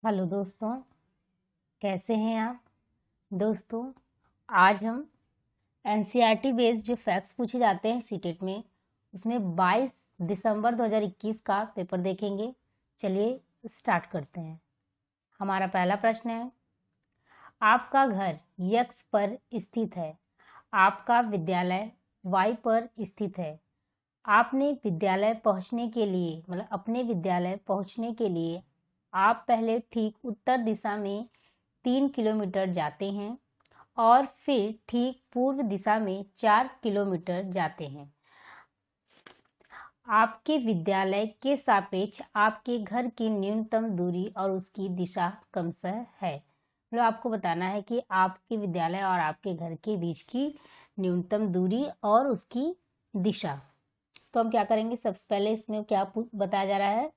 Hello दोस्तों, कैसे हैं आप। दोस्तों, आज हम एनसीईआरटी बेस्ड जो फैक्ट्स पूछे जाते हैं सीटेट में, उसमें 22 दिसंबर 2021 का पेपर देखेंगे। चलिए स्टार्ट करते हैं। हमारा पहला प्रश्न है, आपका घर यक्स पर स्थित है, आपका विद्यालय वाई पर स्थित है। आपने विद्यालय पहुंचने के लिए मतलब अपने विद्यालय पहुंचने के लिए आप पहले ठीक उत्तर दिशा में 3 किलोमीटर जाते हैं और फिर ठीक पूर्व दिशा में 4 किलोमीटर जाते हैं। आपके विद्यालय के सापेक्ष आपके घर की न्यूनतम दूरी और उसकी दिशा क्रमशः है। मतलब आपको बताना है कि आपके विद्यालय और आपके घर के बीच की न्यूनतम दूरी और उसकी दिशा। तो हम क्या करेंगे, सबसे पहले इसमें क्या बताया जा रहा है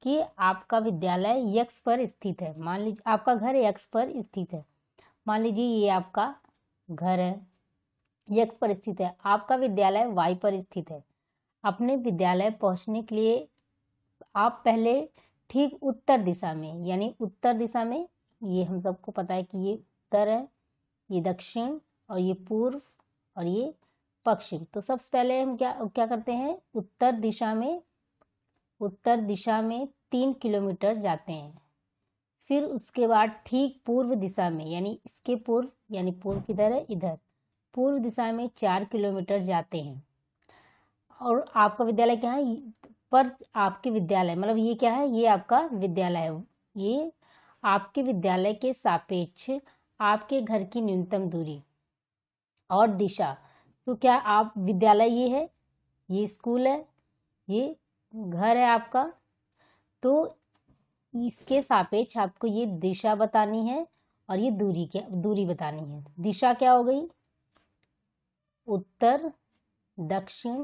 कि आपका विद्यालय यक्स पर स्थित है। मान लीजिए आपका घर यक्स पर स्थित है। मान लीजिए ये आपका घर है, यक्स पर स्थित है। आपका विद्यालय वाई पर स्थित है। अपने विद्यालय पहुंचने के लिए आप पहले ठीक उत्तर दिशा में, यानी उत्तर दिशा में, ये हम सबको पता है कि ये उत्तर है, ये दक्षिण और ये पूर्व और ये पश्चिम। तो सबसे पहले हम क्या क्या करते हैं, उत्तर दिशा में 3 किलोमीटर जाते हैं। फिर उसके बाद ठीक पूर्व दिशा में, यानी इसके पूर्व, यानी पूर्व किधर है, इधर, पूर्व दिशा में 4 किलोमीटर जाते हैं। और आपका विद्यालय क्या है, पर आपके विद्यालय मतलब ये क्या है, ये आपका विद्यालय है। ये आपके विद्यालय के सापेक्ष आपके घर की न्यूनतम दूरी और दिशा। तो क्या आप विद्यालय ये है, ये स्कूल है, ये घर है आपका। तो इसके सापेक्ष आपको ये दिशा बतानी है और ये दूरी बतानी है। दिशा क्या हो गई, उत्तर, दक्षिण,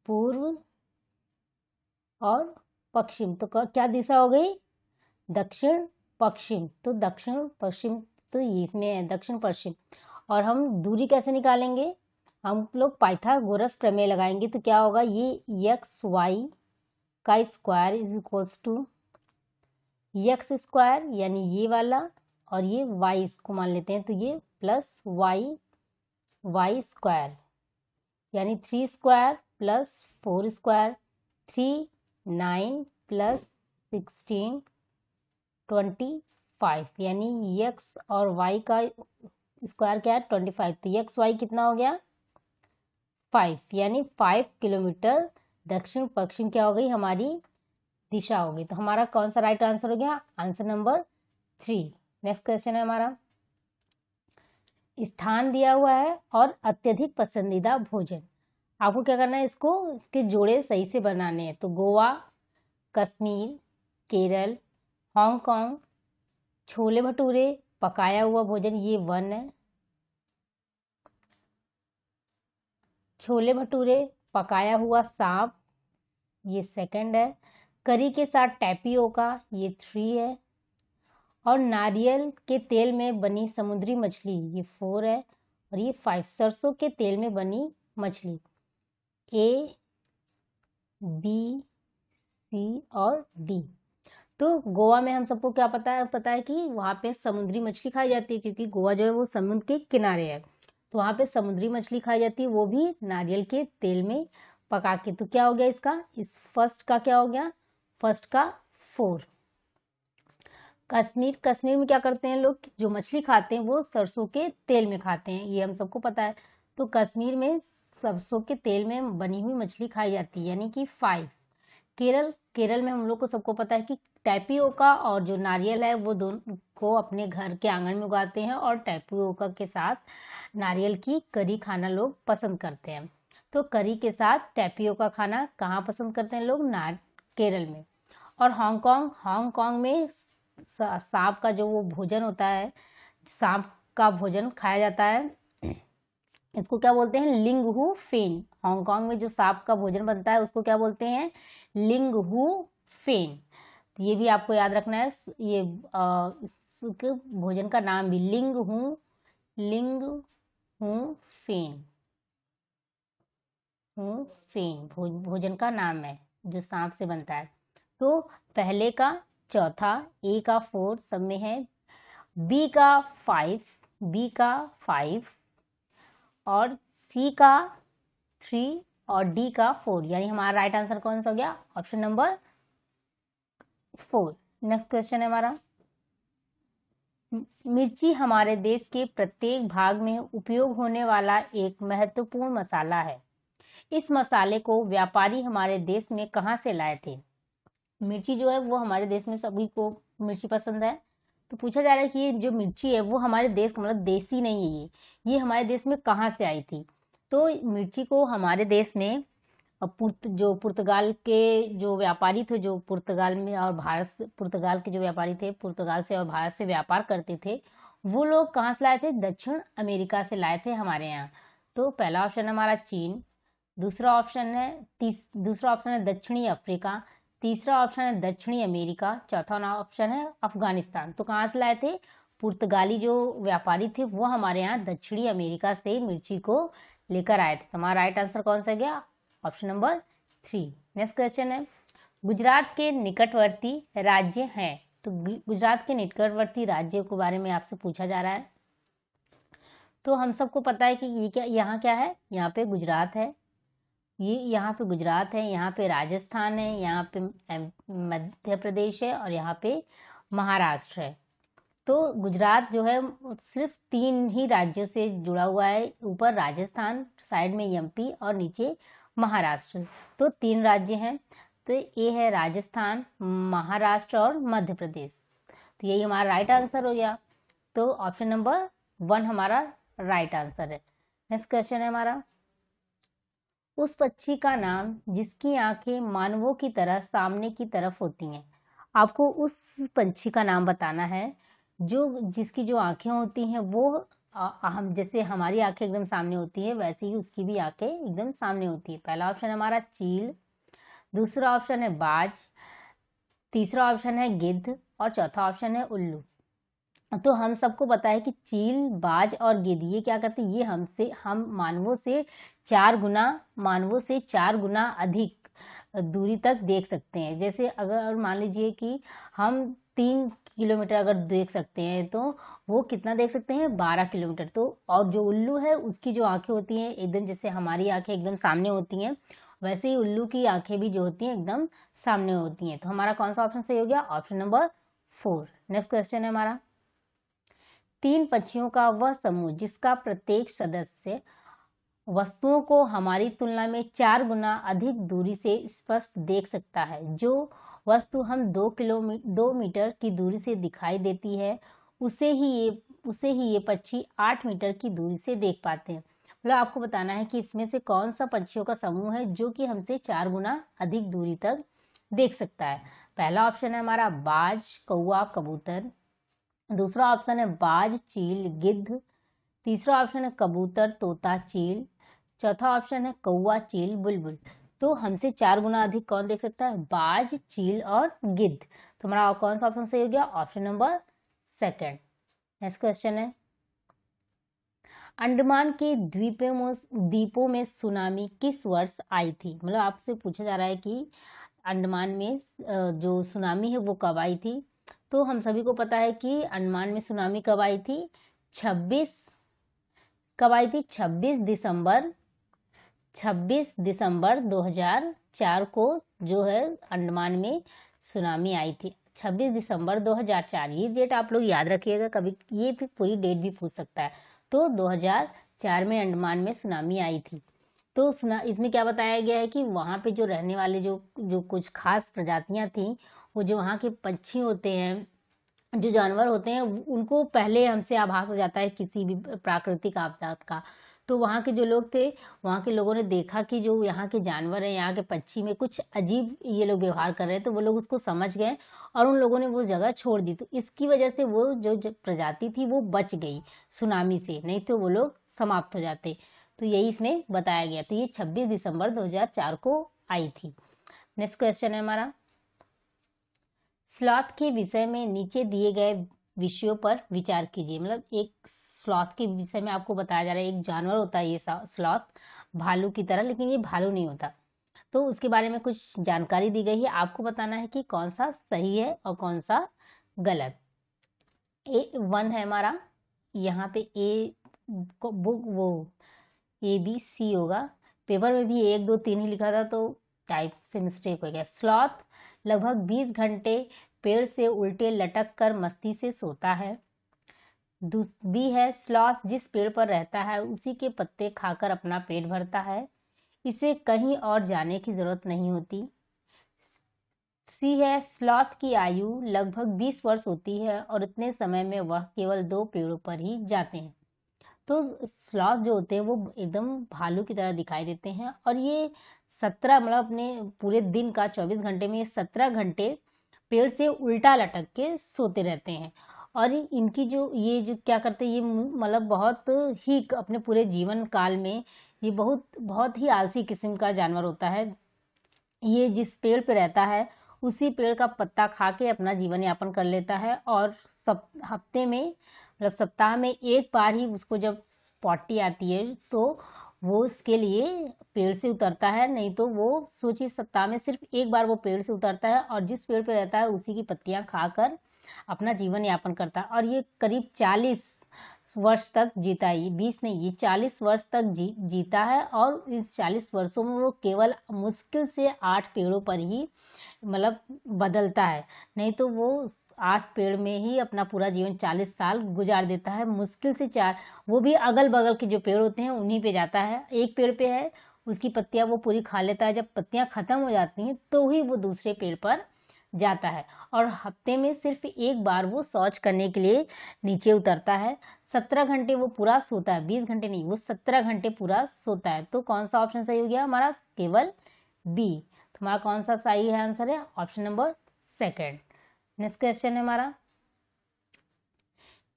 पूर्व और पश्चिम। तो क्या दिशा हो गई, दक्षिण पश्चिम। तो दक्षिण पश्चिम, तो इसमें है दक्षिण पश्चिम। और हम दूरी कैसे निकालेंगे, हम लोग पाइथागोरस प्रमेय लगाएंगे। तो क्या होगा, ये एक्स वाई का square is equals to x square, यानी ये वाला, और ये वाई इसको मान लेते हैं, तो ये प्लस वाई स्क्वायर, यानी 3 स्क्वायर प्लस 4 स्क्वायर, 3 9 प्लस 16 25, यानी एक्स और वाई का स्क्वायर क्या है, 25। तो एक्स वाई कितना हो गया, 5, यानी 5 किलोमीटर दक्षिण पश्चिम क्या हो गई, हमारी दिशा होगी। तो हमारा कौन सा राइट आंसर हो गया, आंसर नंबर 3। नेक्स्ट क्वेश्चन है हमारा, स्थान दिया हुआ है और अत्यधिक पसंदीदा भोजन। आपको क्या करना है, इसके जोड़े सही से बनाने हैं। तो गोवा, कश्मीर, केरल, हांगकांग, छोले भटूरे, पकाया हुआ भोजन, ये 1 है। छोले भटूरे, पकाया हुआ सांप, ये 2 है। करी के साथ टैपियोका, ये 3 है। और नारियल के तेल में बनी समुद्री मछली, ये 4 है। और ये 5, सरसों के तेल में बनी मछली, ए बी सी और डी। तो गोवा में हम सबको क्या पता है कि वहाँ पे समुद्री मछली खाई जाती है, क्योंकि गोवा जो है वो समुद्र के किनारे है। तो वहाँ पे समुद्री मछली खाई जाती है, वो भी नारियल के तेल में पका के। तो क्या हो गया इसका, इस फर्स्ट का क्या हो गया, फर्स्ट का 4। कश्मीर में क्या करते हैं लोग, जो मछली खाते हैं वो सरसों के तेल में खाते हैं, ये हम सबको पता है। तो कश्मीर में सरसों के तेल में बनी हुई मछली खाई जाती है, यानी कि 5। केरल में हम लोग को सबको पता है कि टैपियोका और जो नारियल है वो दोनों को अपने घर के आंगन में उगाते हैं, और टैपियोका के साथ नारियल की करी खाना लोग पसंद करते हैं। तो करी के साथ टैपियोका खाना कहाँ पसंद करते हैं लोग, केरल में। और हांगकांग में सांप का जो वो भोजन होता है, सांप का भोजन खाया जाता है। इसको क्या बोलते हैं, लिंगहू फेन। हांगकांग में जो सांप का भोजन बनता है उसको क्या बोलते हैं, लिंगहू फेन। तो ये भी आपको याद रखना है, ये इसके भोजन का नाम भी लिंगहू फेन, भोजन का नाम है जो सांप से बनता है। तो पहले का चौथा ए का 4 सब में है, बी का 5 और सी का 3 और डी का 4, यानी हमारा राइट आंसर कौन सा हो गया? Option number 4। नेक्स्ट क्वेश्चन है हमारा, मिर्ची हमारे देश के प्रत्येक भाग में उपयोग होने वाला एक महत्वपूर्ण मसाला है। इस मसाले को व्यापारी हमारे देश में कहाँ से लाए थे? मिर्ची जो है वो हमारे देश में सभी को मिर्ची पसंद है, तो पूछा जा रहा है कि ये जो मिर्ची है वो हमारे देश का, मतलब देसी नहीं है ये हमारे देश में कहाँ से आई थी? तो मिर्ची को हमारे देश में जो पुर्तगाल के जो व्यापारी थे, जो पुर्तगाल में और भारत से, पुर्तगाल के जो व्यापारी थे पुर्तगाल से और भारत से व्यापार करते थे, वो लोग कहाँ से लाए थे? दक्षिण अमेरिका से लाए थे हमारे यहाँ। तो पहला ऑप्शन हमारा चीन, दूसरा ऑप्शन है दक्षिणी अफ्रीका, तीसरा ऑप्शन है दक्षिणी अमेरिका, चौथा ऑप्शन है अफगानिस्तान। तो कहाँ से लाए थे? पुर्तगाली जो व्यापारी थे वो हमारे यहाँ दक्षिणी अमेरिका से मिर्ची को लेकर आए थे। हमारा राइट आंसर कौन सा गया? Option number 3। नेक्स्ट क्वेश्चन है, गुजरात के निकटवर्ती राज्य हैं। तो गुजरात के निकटवर्ती राज्य के बारे में आपसे पूछा जा रहा है। तो हम सबको पता है कि ये क्या, यहाँ क्या है? यहाँ पे गुजरात है, यहाँ पे गुजरात है, यहाँ पे राजस्थान है, यहाँ पे मध्य प्रदेश है और यहाँ पे महाराष्ट्र है। तो गुजरात जो है सिर्फ 3 ही राज्यों से जुड़ा हुआ है, ऊपर राजस्थान, साइड में एमपी और नीचे महाराष्ट्र। तो 3 राज्य हैं, तो ये है राजस्थान, महाराष्ट्र और मध्य प्रदेश। तो यही हमारा राइट आंसर हो गया। तो ऑप्शन नंबर 1 हमारा राइट आंसर है। नेक्स्ट क्वेश्चन है हमारा, उस पक्षी का नाम जिसकी आंखें मानवों की तरह सामने की तरफ होती हैं। आपको उस पंछी का नाम बताना है जिसकी जो आंखें होती हैं वो हम जैसे हमारी आंखें एकदम सामने होती है वैसे ही उसकी भी आंखें एकदम सामने होती है। पहला ऑप्शन हमारा चील, दूसरा ऑप्शन है बाज, तीसरा ऑप्शन है गिद्ध और चौथा ऑप्शन है उल्लू। तो हम सबको पता है कि चील, बाज और गिद्ध ये क्या करते हैं? ये हम मानवों से 4 गुना अधिक दूरी तक देख सकते हैं। जैसे अगर मान लीजिए कि हम 3 किलोमीटर अगर देख सकते हैं तो वो कितना देख सकते हैं? 12 किलोमीटर। तो और जो उल्लू है उसकी जो आंखें होती हैं एकदम जैसे हमारी आंखें एकदम सामने होती हैं, वैसे ही उल्लू की आंखें भी जो होती हैं एकदम सामने होती हैं। तो हमारा कौन सा ऑप्शन सही हो गया? Option number 4। नेक्स्ट क्वेश्चन है हमारा, 3 पक्षियों का वह समूह जिसका प्रत्येक सदस्य वस्तुओं को हमारी तुलना में 4 गुना अधिक दूरी से स्पष्ट देख सकता है। जो वस्तु हम 2 मीटर की दूरी से दिखाई देती है उसे ही ये पक्षी 8 मीटर की दूरी से देख पाते हैं। मतलब आपको बताना है कि इसमें से कौन सा पक्षियों का समूह है जो कि हमसे 4 गुना अधिक दूरी तक देख सकता है। पहला ऑप्शन है हमारा बाज, कौवा, कबूतर, दूसरा ऑप्शन है बाज, चील, गिद्ध, तीसरा ऑप्शन है कबूतर, तोता, चील, चौथा ऑप्शन है कौवा, चील, बुलबुल। तो हमसे 4 गुना अधिक कौन देख सकता है? बाज, चील और गिद्ध। तो हमारा कौन सा ऑप्शन सही हो गया? Option number 2। नेक्स्ट क्वेश्चन है, अंडमान के द्वीपों में सुनामी किस वर्ष आई थी? मतलब आपसे पूछा जा रहा है कि अंडमान में जो सुनामी है वो कब आई थी? तो हम सभी को पता है कि अंडमान में सुनामी कब आई थी? 26 दिसंबर 2004 को जो है अंडमान में सुनामी आई थी। 26 दिसंबर 2004, ये डेट आप लोग याद रखिएगा, कभी ये भी पूरी डेट भी पूछ सकता है। तो 2004 में अंडमान में सुनामी आई थी। तो इसमें क्या बताया गया है कि वहाँ पे जो रहने वाले जो कुछ खास प्रजातियां थी, वो जो वहाँ के पक्षी होते हैं, जो जानवर होते हैं, उनको पहले हमसे आभास हो जाता है किसी भी प्राकृतिक आपदा का। तो वहाँ के जो लोग थे, वहाँ के लोगों ने देखा कि जो यहाँ के जानवर हैं, यहाँ के पक्षी में कुछ अजीब ये लोग व्यवहार कर रहे हैं, तो वो लोग उसको समझ गए और उन लोगों ने वो जगह छोड़ दी। तो इसकी वजह से वो जो प्रजाति थी वो बच गई सुनामी से, नहीं तो वो लोग समाप्त हो जाते। तो यही इसमें बताया गया। तो ये 26 दिसंबर 2004 को आई थी। नेक्स्ट क्वेश्चन है हमारा, स्लॉथ के विषय में नीचे दिए गए विषयों पर विचार कीजिए। मतलब एक स्लॉथ के विषय में आपको बताया जा रहा है, एक जानवर होता है ये स्लॉथ, भालू की तरह, लेकिन ये भालू नहीं होता। तो उसके बारे में कुछ जानकारी दी गई है, आपको बताना है कि कौन सा सही है और कौन सा गलत। A1 है हमारा, यहाँ पे ए बुक वो ABC होगा, पेपर में भी 1 2 3 ही लिखा था तो टाइप से मिस्टेक हो गया। स्लॉथ लगभग 20 घंटे पेड़ से उल्टे लटक कर मस्ती से सोता है। बी है, स्लॉथ जिस पेड़ पर रहता है उसी के पत्ते खाकर अपना पेट भरता है, इसे कहीं और जाने की जरूरत नहीं होती। सी है, स्लॉथ की आयु लगभग 20 वर्ष होती है और इतने समय में वह केवल 2 पेड़ों पर ही जाते हैं। तो स्लॉथ जो होते हैं वो एकदम भालू की तरह दिखाई देते हैं और ये 17 मतलब अपने पूरे दिन का 24 घंटे में ये 17 घंटे पेड़ से उल्टा लटक के सोते रहते हैं। और इनकी जो ये जो क्या करते हैं, ये मतलब बहुत ही अपने पूरे जीवन काल में ये बहुत बहुत ही आलसी किस्म का जानवर होता है। ये जिस पेड़ पे रहता है उसी पेड़ का पत्ता खा के अपना जीवन यापन कर लेता है और हफ्ते में मतलब सप्ताह में एक बार ही उसको जब पॉटी आती है तो वो उसके लिए पेड़ से उतरता है, नहीं तो वो सोचिए सप्ताह में सिर्फ एक बार वो पेड़ से उतरता है और जिस पेड़ पे रहता है उसी की पत्तियां खाकर अपना जीवन यापन करता है। और ये करीब 40 वर्ष तक जीता है, ये 20 नहीं, ये 40 वर्ष तक जीता है और इस 40 वर्षों में वो केवल मुश्किल से 8 पेड़ों पर ही मतलब बदलता है, नहीं तो वो 8 पेड़ में ही अपना पूरा जीवन 40 साल गुजार देता है। मुश्किल से 4, वो भी अगल बगल के जो पेड़ होते हैं उन्हीं पे जाता है। एक पेड़ पे है उसकी पत्तियां वो पूरी खा लेता है, जब पत्तियां खत्म हो जाती हैं तो ही वो दूसरे पेड़ पर जाता है और हफ्ते में सिर्फ एक बार वो शौच करने के लिए नीचे उतरता है। 17 घंटे वो पूरा सोता है, 20 घंटे नहीं, वो 17 घंटे पूरा सोता है। तो कौन सा ऑप्शन सही हो गया हमारा? केवल बी। हमारा कौन सा सही है आंसर है? Option number second. Next question है हमारा,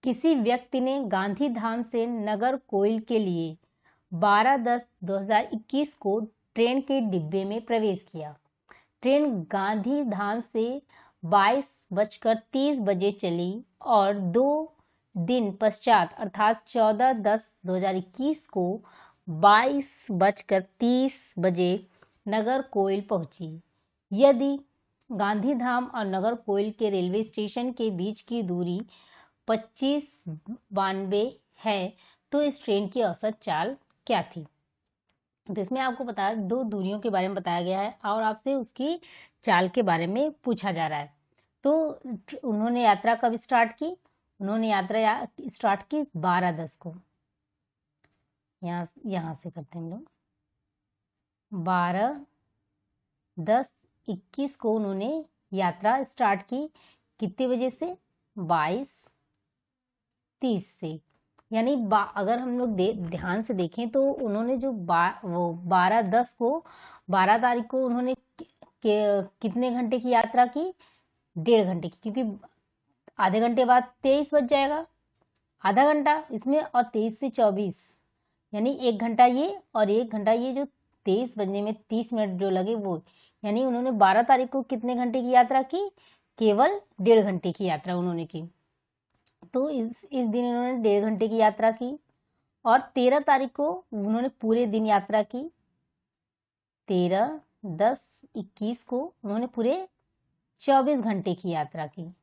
किसी व्यक्ति ने गांधी धाम से नगर कोइल के लिए 12/10/2021 को ट्रेन के डिब्बे में प्रवेश किया। ट्रेन गांधी धाम से 22:30 बजे चली और 2 दिन पश्चात अर्थात 14/10/2021 को 22:30 बजे नगर कोइल पहुंची। यदि गांधीधाम और नगर कोइल के रेलवे स्टेशन के बीच की दूरी 2592 है तो इस ट्रेन की औसत चाल क्या थी? तो इसमें आपको बताया 2 दूरियों के बारे में बताया गया है और आपसे उसकी चाल के बारे में पूछा जा रहा है। तो उन्होंने यात्रा कब स्टार्ट की? उन्होंने यात्रा स्टार्ट की 12:10 को। यहाँ से करते हैं हम लोग। 12:10:21 को उन्होंने यात्रा स्टार्ट की। कितने बजे से? 22:30 से। यानी अगर हम लोग ध्यान से देखें तो उन्होंने जो वो 12:10 को 12 तारीख को उन्होंने कितने घंटे की यात्रा की? 1.5 घंटे की, क्योंकि आधे घंटे बाद 23 बज जाएगा, आधा घंटा इसमें, और 23 से 24 यानी 1 घंटा ये और 1 घंटा ये, जो 23 बजने में 30 मिनट जो लगे वो, यानी उन्होंने 12 तारीख को कितने घंटे की यात्रा की? केवल 1.5 घंटे की यात्रा उन्होंने की। तो इस दिन इन्होंने 1.5 घंटे की यात्रा की। और 13 तारीख को उन्होंने पूरे दिन यात्रा की। 13/10/21 को उन्होंने पूरे 24 घंटे की यात्रा की।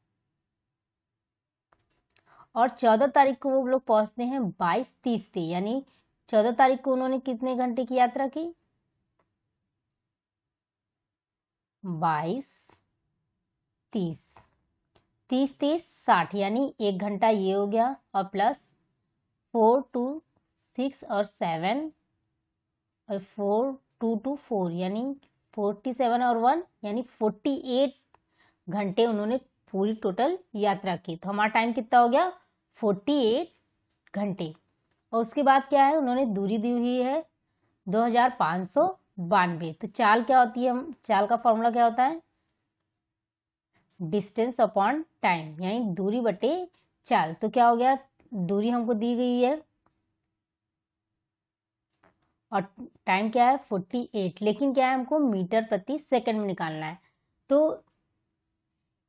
और 14 तारीख को वो लोग पहुंचते हैं 22:30 पे, यानी 14 तारीख को उन्होंने कितने घंटे की यात्रा की? 22:30, 30-30-60, यानी 1 घंटा ये हो गया और प्लस 4 2 6 और 7 और 4 2 2 4 यानी 47 और 1 यानी 48 घंटे उन्होंने पूरी टोटल यात्रा की। तो हमारा टाइम कितना हो गया? 48 घंटे। और उसके बाद क्या है, उन्होंने दूरी दी हुई है 2592। तो चाल क्या होती है? चाल का फॉर्मूला क्या होता है? डिस्टेंस अपॉन टाइम, यानी दूरी बटे चाल। तो क्या हो गया, दूरी हमको दी गई है और टाइम क्या है? 48, लेकिन क्या है, हमको मीटर प्रति सेकंड में निकालना है। तो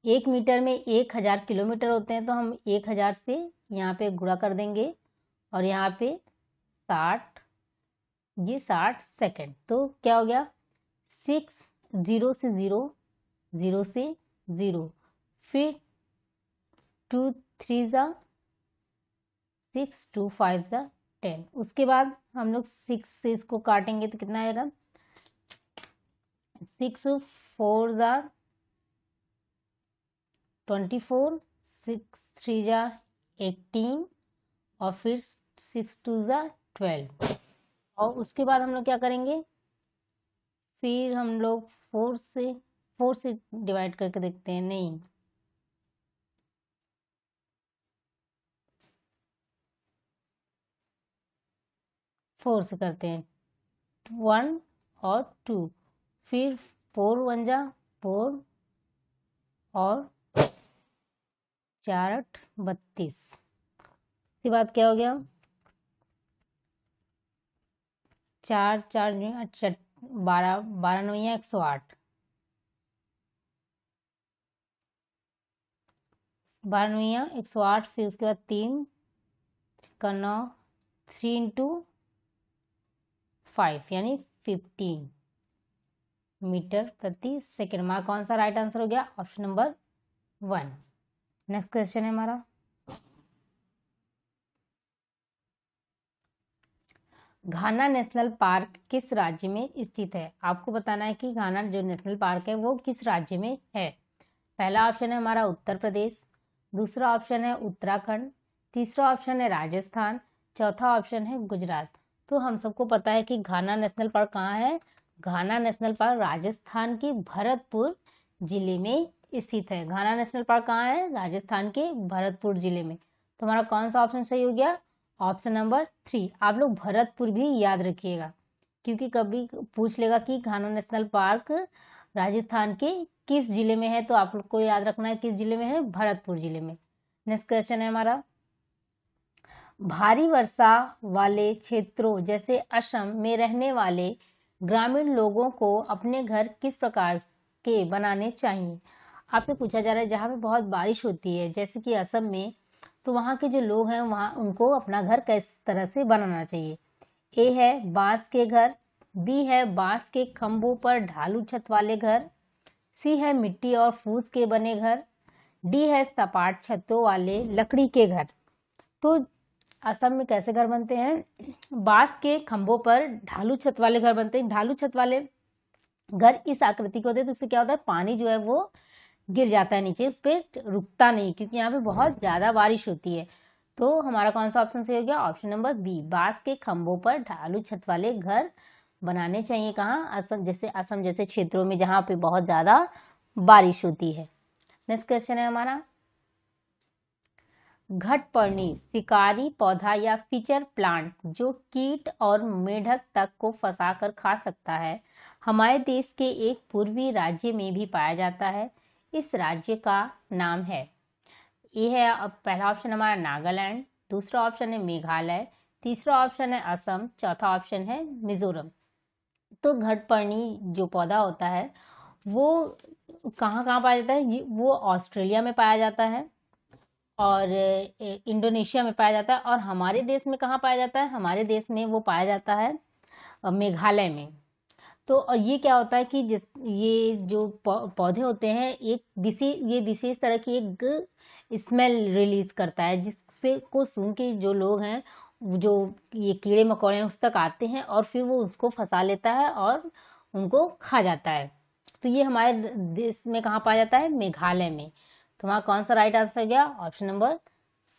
1 मीटर में 1000 किलोमीटर होते हैं, तो हम 1000 से यहाँ पे गुणा कर देंगे और यहाँ पे 60, ये 60 सेकंड। तो क्या हो गया? 6 0 से 0, 0 से 0, फिर 2 3 जा 6, 2 5 जा 10। उसके बाद हम लोग 6 से इसको काटेंगे तो कितना आएगा, 6 4 जा 24, 6 3 जा 18 और फिर 6 2 जा 12। और उसके बाद हम लोग क्या करेंगे, फिर हम लोग 4 से डिवाइड करके देखते हैं, नहीं 4 से करते हैं, 1 और 2, फिर 4 1 जा 4 और 4 8 32। इसके बाद क्या हो गया, 4 4 12 12 9 108, 12 9 108, फिर उसके बाद 3 का 9, 3 इंटू 5 यानी 15 मीटर प्रति सेकेंड। हमारा कौन सा राइट आंसर हो गया, ऑप्शन नंबर 1। नेक्स्ट क्वेश्चन है हमारा, घाना नेशनल पार्क किस राज्य में स्थित है। आपको बताना है कि घाना जो नेशनल पार्क है वो किस राज्य में है। पहला ऑप्शन है हमारा उत्तर प्रदेश, दूसरा ऑप्शन है उत्तराखंड, तीसरा ऑप्शन है राजस्थान, चौथा ऑप्शन है गुजरात। तो हम सबको पता है कि घाना नेशनल पार्क कहाँ है, घाना नेशनल पार्क राजस्थान के भरतपुर जिले में स्थित है। घाना नेशनल पार्क कहाँ है, राजस्थान के भरतपुर जिले में। तो हमारा कौन सा ऑप्शन सही हो गया, ऑप्शन नंबर 3। आप लोग भरतपुर भी याद रखिएगा, क्योंकि कभी पूछ लेगा कि घाना नेशनल पार्क राजस्थान के किस जिले में है, तो आप लोग को याद रखना है किस जिले में है, भरतपुर जिले में। नेक्स्ट क्वेश्चन है हमारा, भारी वर्षा वाले क्षेत्रों जैसे असम में रहने वाले ग्रामीण लोगों को अपने घर किस प्रकार के बनाने चाहिए। आपसे पूछा जा रहा है जहाँ पे बहुत बारिश होती है जैसे कि असम में, तो वहाँ के जो लोग हैं वहाँ उनको अपना घर किस तरह से बनाना चाहिए। ए है बांस के घर, बी है बांस के खंभों पर ढालू छत वाले घर, सी है मिट्टी और फूस के बने घर, डी है सपाट छतों वाले लकड़ी के घर। तो असम में कैसे घर बनते हैं, बांस के खंभों पर ढालू छत वाले घर बनते हैं। ढालू छत वाले घर इस आकृति के होते हैं, तो इससे क्या होता है, पानी जो है वो गिर जाता है नीचे, उस पर रुकता नहीं, क्योंकि यहाँ पे बहुत ज्यादा बारिश होती है। तो हमारा कौन सा ऑप्शन सही हो गया, ऑप्शन नंबर बी, बांस के खंभों पर ढालू छत वाले घर बनाने चाहिए। कहाँ, असम जैसे क्षेत्रों में जहाँ पे बहुत ज्यादा बारिश होती है। नेक्स्ट क्वेश्चन है हमारा, घटपर्णी शिकारी पौधा या फीचर प्लांट जो कीट और मेढक तक को फंसाकर खा सकता है, हमारे देश के एक पूर्वी राज्य में भी पाया जाता है। इस राज्य का नाम है, ये है अब पहला ऑप्शन हमारा नागालैंड, दूसरा ऑप्शन है मेघालय, तीसरा ऑप्शन है असम, चौथा ऑप्शन है मिजोरम। तो घटपर्णी जो पौधा होता है वो कहाँ कहाँ पाया जाता है, वो ऑस्ट्रेलिया में पाया जाता है और इंडोनेशिया में पाया जाता है। और हमारे देश में कहाँ पाया जाता है, हमारे देश में वो पाया जाता है मेघालय में। तो ये क्या होता है कि ये जो पौधे होते हैं ये विशेष तरह की एक स्मेल रिलीज करता है, जिससे को सूंघ के जो लोग हैं, जो ये कीड़े मकोड़े हैं उस तक आते हैं और फिर वो उसको फंसा लेता है और उनको खा जाता है। तो ये हमारे देश में कहाँ पाया जाता है, मेघालय में। तो वहाँ कौन सा राइट आंसर गया, ऑप्शन नंबर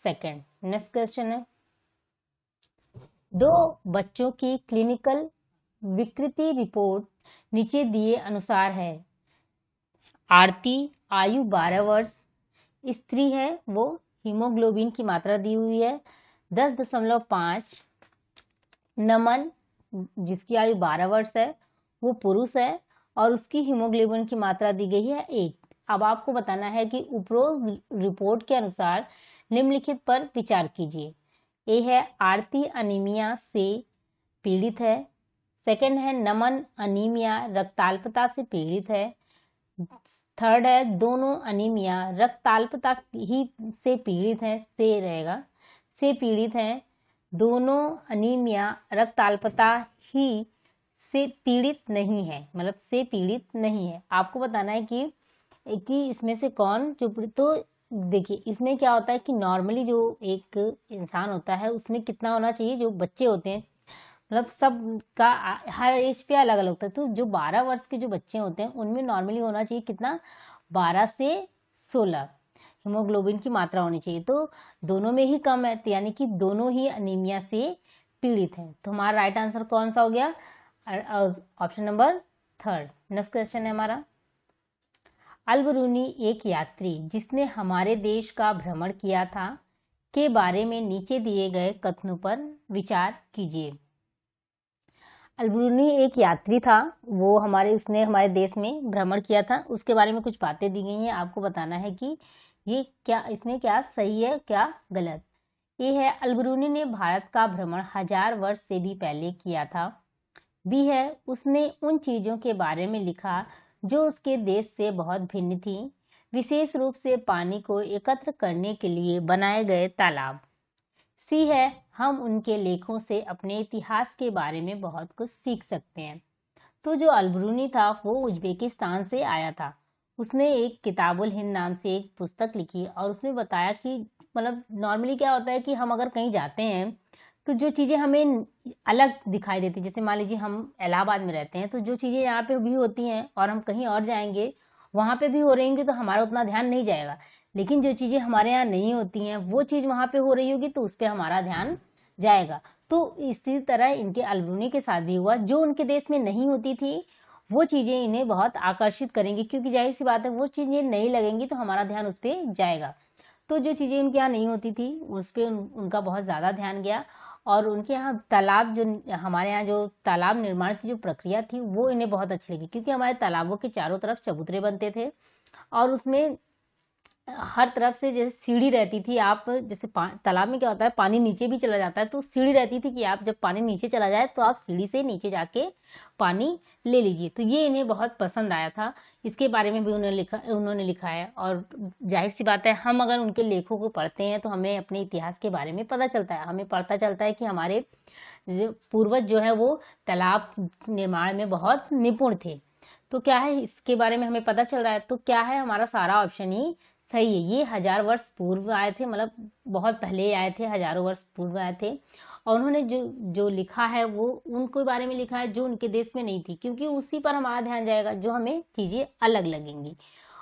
2। नेक्स्ट क्वेश्चन है, दो बच्चों की क्लिनिकल विकृति रिपोर्ट नीचे दिए अनुसार है। आरती आयु 12 वर्ष, स्त्री है, वो हीमोग्लोबिन की मात्रा दी हुई है 10.5, नमन जिसकी आयु 12 वर्ष है वो पुरुष है और उसकी हीमोग्लोबिन की मात्रा दी गई है 8। अब आपको बताना है कि उपरोक्त रिपोर्ट के अनुसार निम्नलिखित पर विचार कीजिए। ए है आरती अनीमिया से पीड़ित है, सेकंड है नमन अनीमिया रक्ताल्पता से पीड़ित है, थर्ड है दोनों अनीमिया रक्ताल्पता ही से पीड़ित है, से रहेगा, से पीड़ित है, दोनों अनीमिया रक्ताल्पता ही से पीड़ित नहीं है, मतलब से पीड़ित नहीं है। आपको बताना है कि इसमें से कौन जो तो देखिए इसमें क्या होता है कि नॉर्मली जो एक इंसान होता है उसमें कितना होना चाहिए, जो बच्चे होते हैं मतलब सब का हर एज पे अलग अलग होता है। तो जो 12 वर्ष के जो बच्चे होते हैं उनमें नॉर्मली होना चाहिए कितना, 12 से 16 हीमोग्लोबिन की मात्रा होनी चाहिए। तो दोनों में ही कम है, तो यानी कि दोनों ही अनीमिया से पीड़ित हैं। तो हमारा राइट आंसर कौन सा हो गया, ऑप्शन नंबर 3। नेक्स्ट क्वेश्चन है हमारा, अल-बरूनी एक यात्री जिसने हमारे देश का भ्रमण किया था के बारे में नीचे दिए गए कथनों पर विचार कीजिए। अल-बरूनी एक यात्री था, वो उसने हमारे देश में भ्रमण किया था, उसके बारे में कुछ बातें दी गई हैं। आपको बताना है कि ये क्या, इसमें क्या सही है क्या गलत। ये है, अल-बरूनी ने भारत का भ्रमण 1000 वर्ष से भी पहले किया था। बी है, उसने उन चीज़ों के बारे में लिखा जो उसके देश से बहुत भिन्न थी, विशेष रूप से पानी को एकत्र करने के लिए बनाए गए तालाब। सी है, हम उनके लेखों से अपने इतिहास के बारे में बहुत कुछ सीख सकते हैं। तो जो अल-बरूनी था वो उज्बेकिस्तान से आया था। उसने एक किताबुल हिंद नाम से एक पुस्तक लिखी और उसमें बताया कि मतलब नॉर्मली क्या होता है कि हम अगर कहीं जाते हैं तो जो चीज़ें हमें अलग दिखाई देती, जैसे मान लीजिए हम इलाहाबाद में रहते हैं तो जो चीज़ें यहाँ पे भी होती हैं और हम कहीं और जाएंगे वहाँ पे भी हो रही होंगी तो हमारा उतना ध्यान नहीं जाएगा, लेकिन जो चीज़ें हमारे यहाँ नहीं होती हैं वो चीज़ वहाँ पे हो रही होगी तो उस पर हमारा ध्यान जाएगा। तो इसी तरह इनके अल-बरूनी के साथ भी हुआ, जो उनके देश में नहीं होती थी वो चीज़ें इन्हें बहुत आकर्षित करेंगी, क्योंकि जाहिर सी बात है वो चीज़ें नहीं लगेंगी तो हमारा ध्यान उस पर जाएगा। तो जो चीज़ें उनके यहाँ नहीं होती थी उस पर उनका बहुत ज़्यादा ध्यान गया और उनके यहाँ तालाब, जो हमारे यहाँ जो तालाब निर्माण की जो प्रक्रिया थी वो इन्हें बहुत अच्छी लगी, क्योंकि हमारे तालाबों के चारों तरफ चबूतरे बनते थे और उसमें हर तरफ से जैसे सीढ़ी रहती थी। आप जैसे तालाब में क्या होता है पानी नीचे भी चला जाता है तो सीढ़ी रहती थी कि आप जब पानी नीचे चला जाए तो आप सीढ़ी से नीचे जाके पानी ले लीजिए। तो ये इन्हें बहुत पसंद आया था, इसके बारे में भी उन्होंने लिखा है। और जाहिर सी बात है हम अगर उनके लेखों को पढ़ते हैं तो हमें अपने इतिहास के बारे में पता चलता है, हमें पता चलता है कि हमारे जो पूर्वज जो है वो तालाब निर्माण में बहुत निपुण थे। तो क्या है इसके बारे में हमें पता चल रहा है, तो क्या है हमारा सारा ऑप्शन ही सही है। ये 1000 वर्ष पूर्व आए थे, मतलब बहुत पहले आए थे, हजारों वर्ष पूर्व आए थे और उन्होंने जो जो लिखा है वो उनके बारे में लिखा है जो उनके देश में नहीं थी, क्योंकि उसी पर हमारा ध्यान जाएगा जो हमें चीज़ें अलग लगेंगी।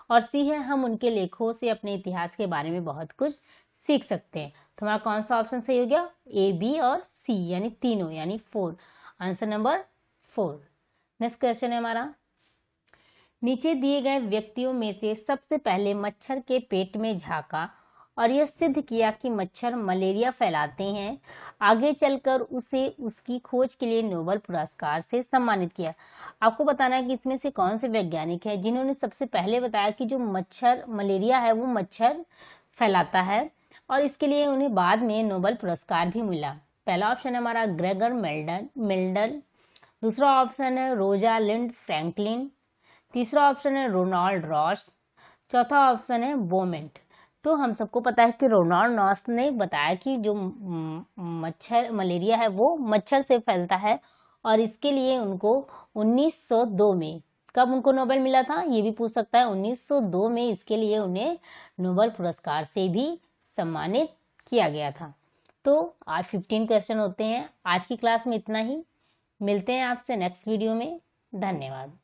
और सी है, हम उनके लेखों से अपने इतिहास के बारे में बहुत कुछ सीख सकते हैं। तो हमारा कौन सा ऑप्शन सही हो गया, ए, बी और सी, यानी तीनों, यानी 4, आंसर नंबर 4। नेक्स्ट क्वेश्चन है हमारा, नीचे दिए गए व्यक्तियों में से सबसे पहले मच्छर के पेट में झांका और यह सिद्ध किया कि मच्छर मलेरिया फैलाते हैं। आगे चलकर उसे उसकी खोज के लिए नोबेल पुरस्कार से सम्मानित किया। आपको बताना है कि इसमें से कौन से वैज्ञानिक हैं जिन्होंने सबसे पहले बताया कि जो मच्छर मलेरिया है वो मच्छर फैलाता है और इसके लिए उन्हें बाद में नोबेल पुरस्कार भी मिला। पहला ऑप्शन है हमारा ग्रेगर मेल्डन, दूसरा ऑप्शन है रोजालिंड फ्रैंकलिन, तीसरा ऑप्शन है रोनाल्ड रॉस, चौथा ऑप्शन है बोमेंट। तो हम सबको पता है कि रोनाल्ड रॉस ने बताया कि जो मच्छर मलेरिया है वो मच्छर से फैलता है और इसके लिए उनको 1902 में, कब उनको नोबेल मिला था ये भी पूछ सकता है, 1902 में इसके लिए उन्हें नोबेल पुरस्कार से भी सम्मानित किया गया था। तो आज 15 क्वेश्चन होते हैं। आज की क्लास में इतना ही, मिलते हैं आपसे नेक्स्ट वीडियो में। धन्यवाद।